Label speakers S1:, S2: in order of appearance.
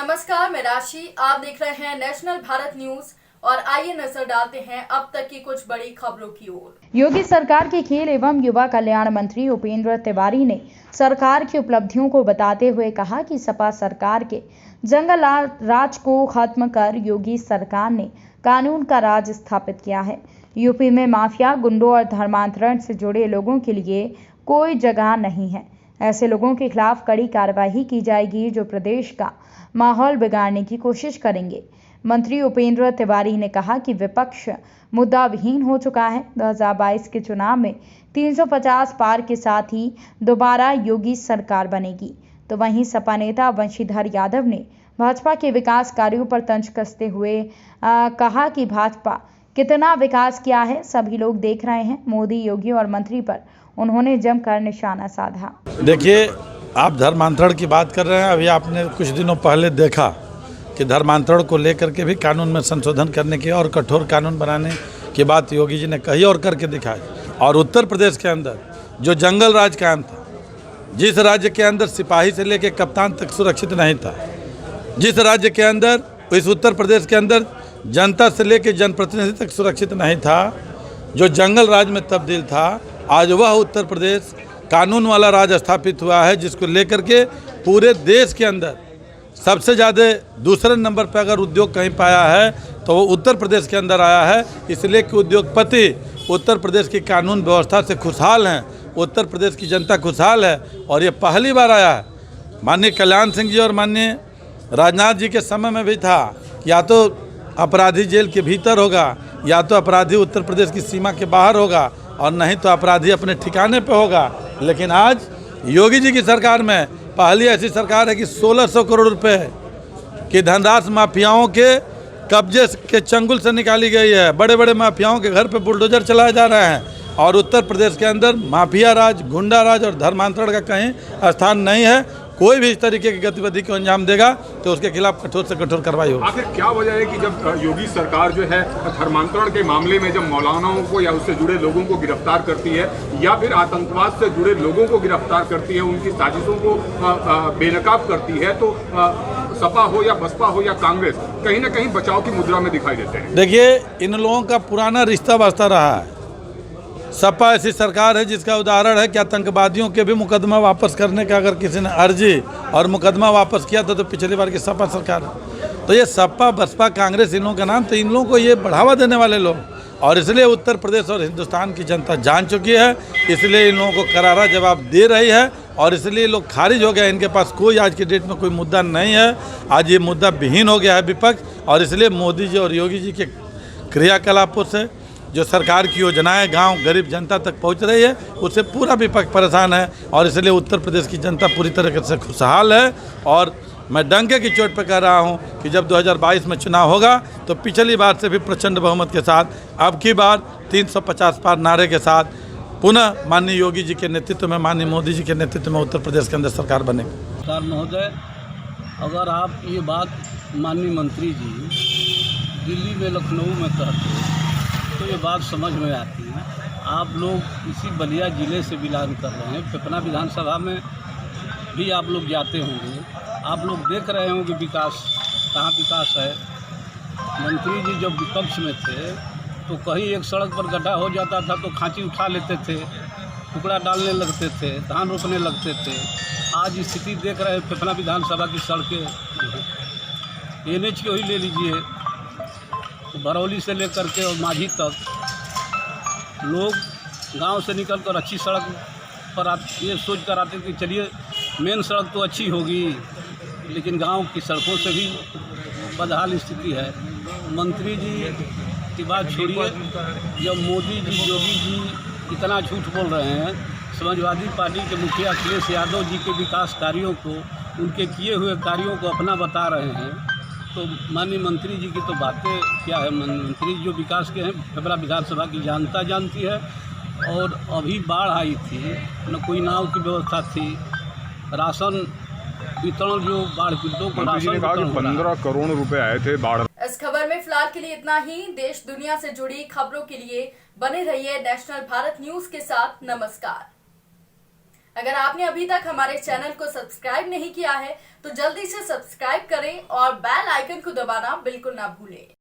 S1: नमस्कार, मैं राशि। आप देख रहे हैं नेशनल भारत न्यूज और आइए नजर डालते हैं अब तक की कुछ बड़ी खबरों की ओर।
S2: योगी सरकार के खेल एवं युवा कल्याण मंत्री उपेंद्र तिवारी ने सरकार की उपलब्धियों को बताते हुए कहा कि सपा सरकार के जंगल राज को खत्म कर योगी सरकार ने कानून का राज स्थापित किया है। यूपी में माफिया, गुंडों और धर्मांतरण से जुड़े लोगों के लिए कोई जगह नहीं है। ऐसे लोगों के खिलाफ कड़ी कार्रवाई की जाएगी जो प्रदेश का माहौल बिगाड़ने की कोशिश करेंगे। मंत्री उपेंद्र तिवारी ने कहा कि विपक्ष मुद्दा विहीन हो चुका है। 2022 के चुनाव में 350 पार के साथ ही दोबारा योगी सरकार बनेगी। तो वहीं सपा नेता वंशीधर यादव ने भाजपा के विकास कार्यों पर तंज कसते हुए कहा कि भाजपा कितना विकास किया है सभी लोग देख रहे हैं। मोदी, योगी और मंत्री पर उन्होंने जमकर निशाना साधा।
S3: देखिए, आप धर्मांतरण की बात कर रहे हैं। अभी आपने कुछ दिनों पहले देखा कि धर्मांतरण को लेकर के भी कानून में संशोधन करने की और कठोर कानून बनाने की बात योगी जी ने कही और करके दिखाई। और उत्तर प्रदेश के अंदर जो जंगल राज कायम था, जिस राज्य के अंदर सिपाही से लेकर कप्तान तक सुरक्षित नहीं था, जिस राज्य के अंदर, इस उत्तर प्रदेश के अंदर जनता से लेकर जनप्रतिनिधि तक सुरक्षित नहीं था, जो जंगल राज में तब्दील था, आज वह उत्तर प्रदेश कानून वाला राज स्थापित हुआ है, जिसको लेकर के पूरे देश के अंदर सबसे ज़्यादा दूसरे नंबर पर अगर उद्योग कहीं पाया है तो वो उत्तर प्रदेश के अंदर आया है। इसलिए कि उद्योगपति उत्तर प्रदेश की कानून व्यवस्था से खुशहाल हैं, उत्तर प्रदेश की जनता खुशहाल है। और ये पहली बार आया है। माननीय कल्याण सिंह जी और माननीय राजनाथ जी के समय में भी था, या तो अपराधी जेल के भीतर होगा, या तो अपराधी उत्तर प्रदेश की सीमा के बाहर होगा, और नहीं तो अपराधी अपने ठिकाने पे होगा। लेकिन आज योगी जी की सरकार में पहली ऐसी सरकार है कि 1600 करोड़ रुपए की धनराशि माफियाओं के कब्जे के चंगुल से निकाली गई है। बड़े बड़े माफियाओं के घर पे बुलडोजर चलाए जा रहे हैं और उत्तर प्रदेश के अंदर माफिया राज, गुंडा राज और धर्मांतरण का कहीं स्थान नहीं है। कोई भी इस तरीके की गतिविधि को अंजाम देगा तो उसके खिलाफ कठोर से कठोर कार्रवाई होगी।
S4: आखिर क्या वजह है कि जब योगी सरकार जो है धर्मांतरण के मामले में जब मौलानाओं को या उससे जुड़े लोगों को गिरफ्तार करती है, या फिर आतंकवाद से जुड़े लोगों को गिरफ्तार करती है, उनकी साजिशों को बेनकाब करती है, तो सपा हो या बसपा हो या कांग्रेस कहीं ना कहीं बचाव की मुद्रा में दिखाई देते हैं।
S3: देखिए, इन लोगों का पुराना रिश्ता बसता रहा है। सपा ऐसी सरकार है जिसका उदाहरण है कि आतंकवादियों के भी मुकदमा वापस करने का अगर किसी ने अर्जी और मुकदमा वापस किया तो पिछली बार की सपा सरकार है। तो ये सपा, बसपा, कांग्रेस, इन लोगों का नाम, तो इन लोगों को ये बढ़ावा देने वाले लोग, और इसलिए उत्तर प्रदेश और हिंदुस्तान की जनता जान चुकी है। इसलिए इन लोगों को करारा जवाब दे रही है और इसलिए लोग खारिज हो गए। इनके पास कोई आज की डेट में कोई मुद्दा नहीं है। आज ये मुद्दा विहीन हो गया है विपक्ष, और इसलिए मोदी जी और योगी जी के क्रियाकलापों से जो सरकार की योजनाएं गांव गरीब जनता तक पहुंच रही है, उससे पूरा विपक्ष परेशान है। और इसलिए उत्तर प्रदेश की जनता पूरी तरह से खुशहाल है। और मैं डंके की चोट पर कह रहा हूं कि जब 2022 में चुनाव होगा तो पिछली बार से भी प्रचंड बहुमत के साथ, अब की बार 350 पार नारे के साथ पुनः माननीय योगी जी के नेतृत्व में, माननीय मोदी जी के नेतृत्व में उत्तर प्रदेश के अंदर सरकार बनेगी।
S5: सरकार महोदय, अगर आप ये बात माननीय मंत्री जी दिल्ली में, लखनऊ में कहते तो ये बात समझ में आती है। आप लोग इसी बलिया ज़िले से बिलोंग कर रहे हैं, पटना विधानसभा में भी आप लोग जाते होंगे, आप लोग देख रहे होंगे विकास कहाँ विकास है। मंत्री जी जब विपक्ष में थे तो कहीं एक सड़क पर गड्ढा हो जाता था तो खांची उठा लेते थे, टुकड़ा डालने लगते थे, धान रोपने लगते थे। आज स्थिति देख रहे हैं पटना विधानसभा की सड़कें, NH को ही ले लीजिए, बरौली से लेकर के और माझी तक लोग गांव से निकलकर अच्छी सड़क पर ये सोच कर आते कि चलिए मेन सड़क तो अच्छी होगी, लेकिन गांव की सड़कों से भी बदहाल स्थिति है। मंत्री जी की बात छोड़िए, जब मोदी जी, योगी जी इतना झूठ बोल रहे हैं, समाजवादी पार्टी के मुखिया अखिलेश यादव जी के विकास कार्यों को, उनके किए हुए कार्यों को अपना बता रहे हैं, तो माननीय मंत्री जी की तो बातें क्या है। मंत्री जो विकास के हैं पटना विधानसभा की जनता जानती है। और अभी बाढ़ आई थी, न कोई नाव की व्यवस्था थी, राशन वितरण जो बाढ़ पीड़ितों को राशन
S4: 15 करोड़ रुपए आए थे बाढ़।
S1: इस खबर में फिलहाल के लिए इतना ही। देश दुनिया से जुड़ी खबरों के लिए बने रहिए नेशनल भारत न्यूज के साथ। नमस्कार। अगर आपने अभी तक हमारे चैनल को सब्सक्राइब नहीं किया है तो जल्दी से सब्सक्राइब करें और बेल आइकन को दबाना बिल्कुल ना भूलें।